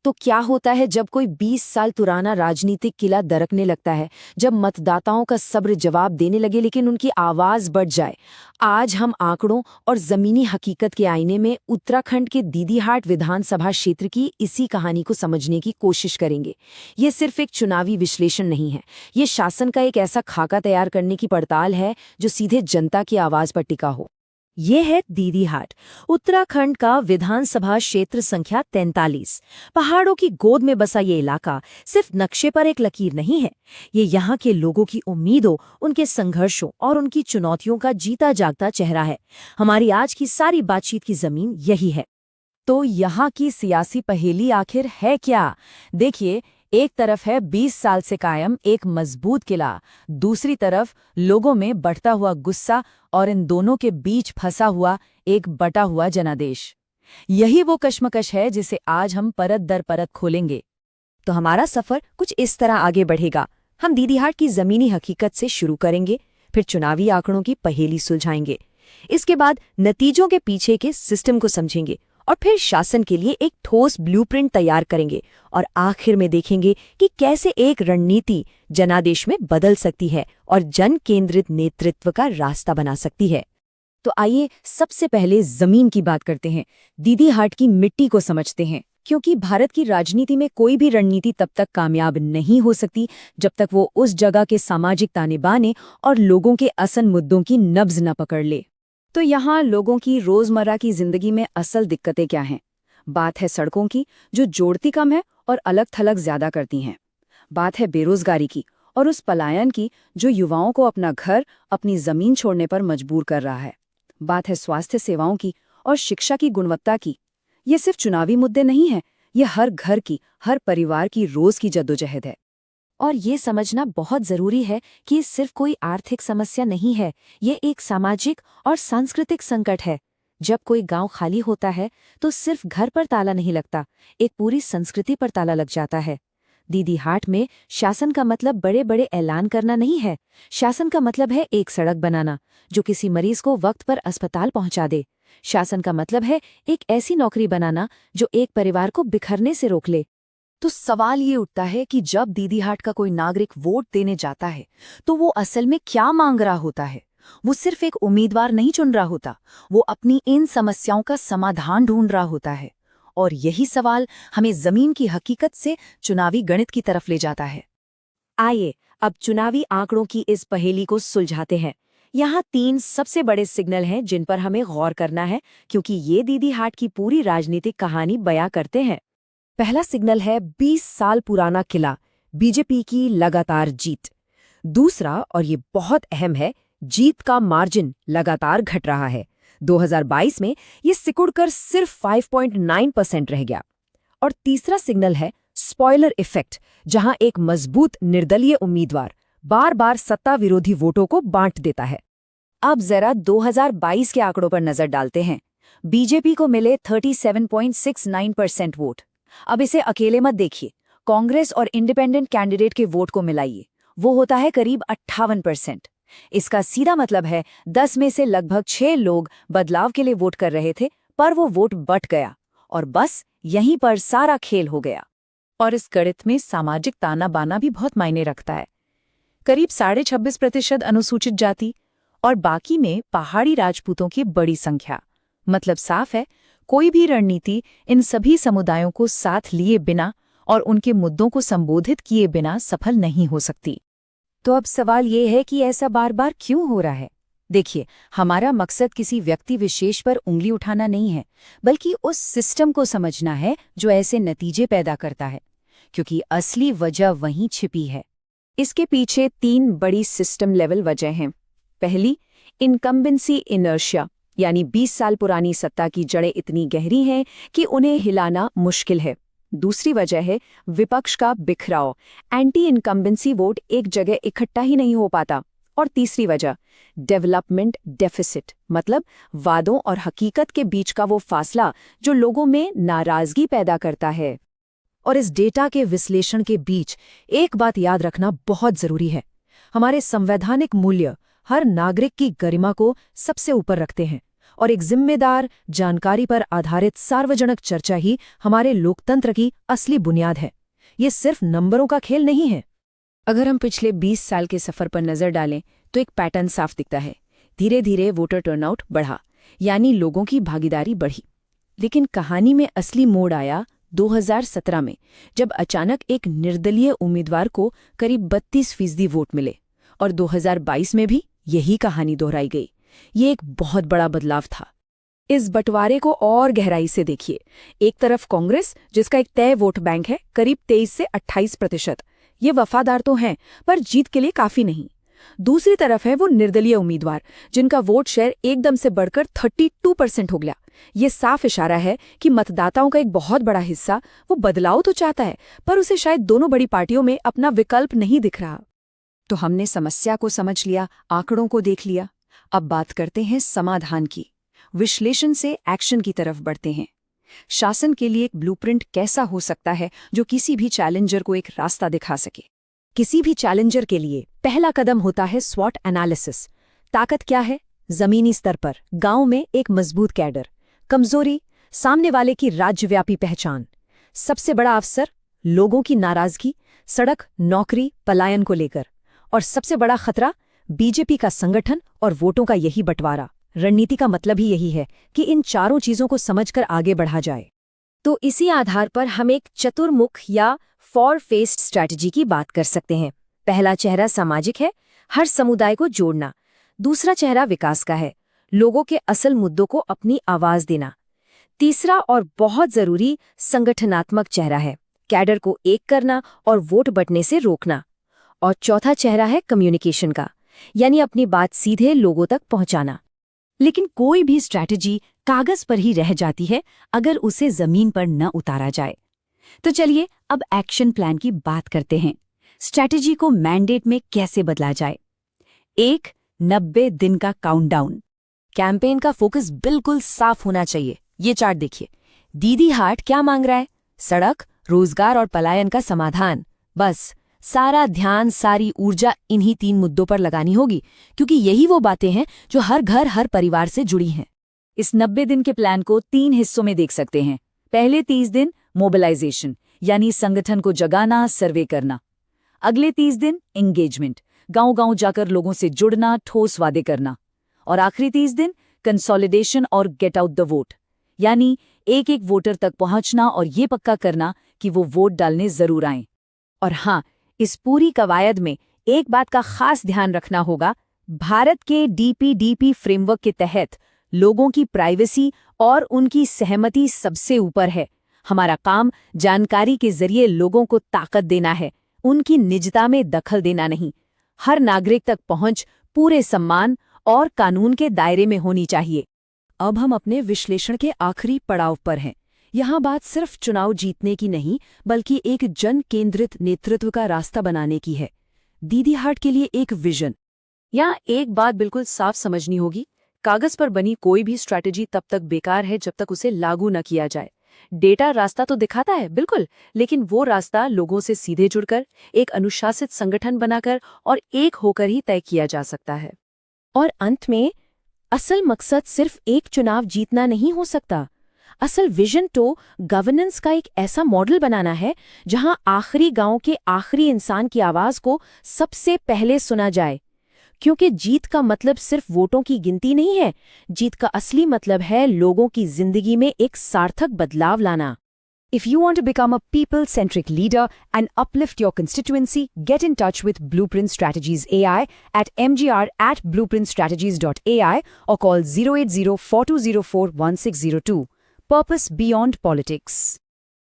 तो क्या होता है जब कोई 20 साल पुराना राजनीतिक किला दरकने लगता है, जब मतदाताओं का सब्र जवाब देने लगे लेकिन उनकी आवाज बढ़ जाए। आज हम आंकड़ों और जमीनी हकीकत के आईने में उत्तराखंड के दीदीहाट विधानसभा क्षेत्र की इसी कहानी को समझने की कोशिश करेंगे। ये सिर्फ एक चुनावी विश्लेषण नहीं है, ये शासन का एक ऐसा खाका तैयार करने की पड़ताल है जो सीधे जनता की आवाज पर टिका हो। ये है दीदीहाट, उत्तराखंड का विधानसभा क्षेत्र संख्या 43। पहाड़ों की गोद में बसा ये इलाका सिर्फ नक्शे पर एक लकीर नहीं है, ये यहाँ के लोगों की उम्मीदों, उनके संघर्षों और उनकी चुनौतियों का जीता जागता चेहरा है। हमारी आज की सारी बातचीत की जमीन यही है। तो यहाँ की सियासी पहेली आखिर है क्या? देखिए, एक तरफ है 20 साल से कायम एक मजबूत किला, दूसरी तरफ लोगों में बढ़ता हुआ गुस्सा और इन दोनों के बीच फंसा हुआ एक बटा हुआ जनादेश। यही वो कश्मकश है जिसे आज हम परत दर परत खोलेंगे। तो हमारा सफर कुछ इस तरह आगे बढ़ेगा। हम दीदीहाट की जमीनी हकीकत से शुरू करेंगे, फिर चुनावी आंकड़ों की पहेली सुलझाएंगे, इसके बाद नतीजों के पीछे के सिस्टम को समझेंगे और फिर शासन के लिए एक ठोस ब्लूप्रिंट तैयार करेंगे और आखिर में देखेंगे कि कैसे एक रणनीति जनादेश में बदल सकती है और जन केंद्रित नेतृत्व का रास्ता बना सकती है। तो आइए सबसे पहले जमीन की बात करते हैं, दीदीहाट की मिट्टी को समझते हैं, क्योंकि भारत की राजनीति में कोई भी रणनीति तब तक कामयाब नहीं हो सकती जब तक वो उस जगह के सामाजिक ताने बाने और लोगों के असल मुद्दों की नब्ज न पकड़ ले। तो यहाँ लोगों की रोजमर्रा की जिंदगी में असल दिक्कतें क्या हैं? बात है सड़कों की, जो जोड़ती कम है और अलग थलग ज्यादा करती हैं। बात है बेरोजगारी की और उस पलायन की जो युवाओं को अपना घर, अपनी जमीन छोड़ने पर मजबूर कर रहा है। बात है स्वास्थ्य सेवाओं की और शिक्षा की गुणवत्ता की। ये सिर्फ चुनावी मुद्दे नहीं हैं, ये हर घर की, हर परिवार की रोज की जद्दोजहद है। और ये समझना बहुत जरूरी है कि ये सिर्फ कोई आर्थिक समस्या नहीं है, ये एक सामाजिक और सांस्कृतिक संकट है। जब कोई गांव खाली होता है तो सिर्फ घर पर ताला नहीं लगता, एक पूरी संस्कृति पर ताला लग जाता है। दीदीहाट में शासन का मतलब बड़े बड़े ऐलान करना नहीं है, शासन का मतलब है एक सड़क बनाना जो किसी मरीज को वक्त पर अस्पताल पहुंचा दे। शासन का मतलब है एक ऐसी नौकरी बनाना जो एक परिवार को बिखरने से रोक ले। तो सवाल ये उठता है कि जब दीदीहाट का कोई नागरिक वोट देने जाता है तो वो असल में क्या मांग रहा होता है? वो सिर्फ एक उम्मीदवार नहीं चुन रहा होता, वो अपनी इन समस्याओं का समाधान ढूंढ रहा होता है। और यही सवाल हमें जमीन की हकीकत से चुनावी गणित की तरफ ले जाता है। आइए अब चुनावी आंकड़ों की इस पहेली को सुलझाते हैं। यहाँ 3 सबसे बड़े सिग्नल हैं जिन पर हमें गौर करना है, क्योंकि ये दीदीहाट की पूरी राजनीतिक कहानी बयां करते हैं। पहला सिग्नल है 20 साल पुराना किला, बीजेपी की लगातार जीत। दूसरा, और ये बहुत अहम है, जीत का मार्जिन लगातार घट रहा है। 2022 में ये सिकुड़कर सिर्फ 5.9% रह गया। और तीसरा सिग्नल है स्पॉइलर इफेक्ट, जहां एक मजबूत निर्दलीय उम्मीदवार बार बार सत्ता विरोधी वोटों को बांट देता है। अब जरा 2022 के आंकड़ों पर नजर डालते हैं। बीजेपी को मिले 37.69% वोट। अब इसे अकेले मत देखिए, कांग्रेस और इंडिपेंडेंट कैंडिडेट के वोट को मिलाइए, वो होता है करीब 58%। इसका सीधा मतलब है 10 में से लगभग 6 लोग बदलाव के लिए वोट कर रहे थे, पर वो वोट बट गया और बस यहीं पर सारा खेल हो गया। और इस गणित में सामाजिक ताना बाना भी बहुत मायने रखता है। करीब 26.5% अनुसूचित जाति और बाकी में पहाड़ी राजपूतों की बड़ी संख्या। मतलब साफ है, कोई भी रणनीति इन सभी समुदायों को साथ लिए बिना और उनके मुद्दों को संबोधित किए बिना सफल नहीं हो सकती। तो अब सवाल ये है कि ऐसा बार बार क्यों हो रहा है? देखिए, हमारा मकसद किसी व्यक्ति विशेष पर उंगली उठाना नहीं है, बल्कि उस सिस्टम को समझना है जो ऐसे नतीजे पैदा करता है, क्योंकि असली वजह वहीं छिपी है। इसके पीछे 3 बड़ी सिस्टम लेवल वजह हैं। पहली, इनकम्बेंसी इनर्शिया, यानी 20 साल पुरानी सत्ता की जड़ें इतनी गहरी हैं कि उन्हें हिलाना मुश्किल है। दूसरी वजह है विपक्ष का बिखराव, एंटी इनकम्बेंसी वोट एक जगह इकट्ठा ही नहीं हो पाता। और तीसरी वजह डेवलपमेंट डेफिसिट, मतलब वादों और हकीकत के बीच का वो फासला जो लोगों में नाराजगी पैदा करता है। और इस डेटा के विश्लेषण के बीच एक बात याद रखना बहुत जरूरी है, हमारे संवैधानिक मूल्य हर नागरिक की गरिमा को सबसे ऊपर रखते हैं और एक जिम्मेदार, जानकारी पर आधारित सार्वजनिक चर्चा ही हमारे लोकतंत्र की असली बुनियाद है। ये सिर्फ नंबरों का खेल नहीं है। अगर हम पिछले 20 साल के सफर पर नजर डालें तो एक पैटर्न साफ दिखता है। धीरे धीरे वोटर टर्नआउट बढ़ा, यानी लोगों की भागीदारी बढ़ी। लेकिन कहानी में असली मोड़ आया 2017 में, जब अचानक एक निर्दलीय उम्मीदवार को करीब 32% वोट मिले। और 2022 में भी यही कहानी दोहराई गई। ये एक बहुत बड़ा बदलाव था। इस बंटवारे को और गहराई से देखिए। एक तरफ कांग्रेस, जिसका एक तय वोट बैंक है, करीब 23 से 28%। ये वफादार तो हैं, पर जीत के लिए काफी नहीं। दूसरी तरफ है वो निर्दलीय उम्मीदवार, जिनका वोट शेयर एकदम से बढ़कर 32% हो गया। ये साफ इशारा है कि मतदाताओं का एक बहुत बड़ा हिस्सा वो बदलाव तो चाहता है, पर उसे शायद दोनों बड़ी पार्टियों में अपना विकल्प नहीं दिख रहा। तो हमने समस्या को समझ लिया, आंकड़ों को देख लिया। अब बात करते हैं समाधान की। विश्लेषण से एक्शन की तरफ बढ़ते हैं। शासन के लिए एक ब्लूप्रिंट कैसा हो सकता है जो किसी भी चैलेंजर को एक रास्ता दिखा सके? किसी भी चैलेंजर के लिए पहला कदम होता है स्वॉट एनालिसिस। ताकत क्या है? जमीनी स्तर पर गांव में एक मजबूत कैडर। कमजोरी? सामने वाले की राज्यव्यापी पहचान। सबसे बड़ा अवसर? लोगों की नाराजगी, सड़क, नौकरी, पलायन को लेकर। और सबसे बड़ा खतरा? बीजेपी का संगठन और वोटों का यही बंटवारा। रणनीति का मतलब ही यही है कि इन चारों चीजों को समझकर आगे बढ़ा जाए। तो इसी आधार पर हम एक चतुर्मुख या फोर फेस्ड स्ट्रैटेजी की बात कर सकते हैं। पहला चेहरा सामाजिक है, हर समुदाय को जोड़ना। दूसरा चेहरा विकास का है, लोगों के असल मुद्दों को अपनी आवाज देना। तीसरा और बहुत जरूरी संगठनात्मक चेहरा है, कैडर को एक करना और वोट बंटने से रोकना। और चौथा चेहरा है कम्युनिकेशन का, यानी अपनी बात सीधे लोगों तक पहुंचाना। लेकिन कोई भी स्ट्रैटेजी कागज पर ही रह जाती है अगर उसे जमीन पर न उतारा जाए। तो चलिए अब एक्शन प्लान की बात करते हैं। स्ट्रैटेजी को मैंडेट में कैसे बदला जाए? 90 दिन का काउंटडाउन। कैंपेन का फोकस बिल्कुल साफ होना चाहिए। ये चार्ट देखिए। दीदी हाट क्या मांग रहा है? सड़क, रोजगार और पलायन का समाधान। बस सारा ध्यान, सारी ऊर्जा इन्हीं 3 मुद्दों पर लगानी होगी, क्योंकि यही वो बातें हैं जो हर घर, हर परिवार से जुड़ी हैं। इस 90 दिन के प्लान को 3 हिस्सों में देख सकते हैं। पहले 30 दिन मोबिलाइजेशन, यानी संगठन को जगाना, सर्वे करना। अगले 30 दिन एंगेजमेंट, गांव-गांव जाकर लोगों से जुड़ना, ठोस वादे करना। और आखिरी 30 दिन कंसोलिडेशन और गेट आउट द वोट, यानी एक-एक वोटर तक पहुंचना और ये पक्का करना कि वो वोट डालने जरूर आएं। और हाँ, इस पूरी कवायद में एक बात का खास ध्यान रखना होगा। भारत के डीपीडीपी फ्रेमवर्क के तहत लोगों की प्राइवेसी और उनकी सहमति सबसे ऊपर है। हमारा काम जानकारी के जरिए लोगों को ताकत देना है, उनकी निजता में दखल देना नहीं। हर नागरिक तक पहुंच पूरे सम्मान और कानून के दायरे में होनी चाहिए। अब हम अपने विश्लेषण के आखिरी पड़ाव पर हैं। यहाँ बात सिर्फ चुनाव जीतने की नहीं, बल्कि एक जन केंद्रित नेतृत्व का रास्ता बनाने की है। दीदी हाट के लिए एक विजन। यहाँ एक बात बिल्कुल साफ समझनी होगी, कागज पर बनी कोई भी स्ट्रैटेजी तब तक बेकार है जब तक उसे लागू न किया जाए। डेटा रास्ता तो दिखाता है बिल्कुल, लेकिन वो रास्ता लोगों से सीधे जुड़कर, एक अनुशासित संगठन बनाकर और एक होकर ही तय किया जा सकता है। और अंत में असल मकसद सिर्फ एक चुनाव जीतना नहीं हो सकता। असल विजन तो गवर्नेंस का एक ऐसा मॉडल बनाना है जहां आखिरी गांव के आखिरी इंसान की आवाज को सबसे पहले सुना जाए। क्योंकि जीत का मतलब सिर्फ वोटों की गिनती नहीं है, जीत का असली मतलब है लोगों की जिंदगी में एक सार्थक बदलाव लाना। If you want to become a people-centric leader and uplift your constituency, get in touch with Blueprint Strategies AI at mgr@blueprintstrategies.ai or call 080-4204-1602. Purpose beyond politics.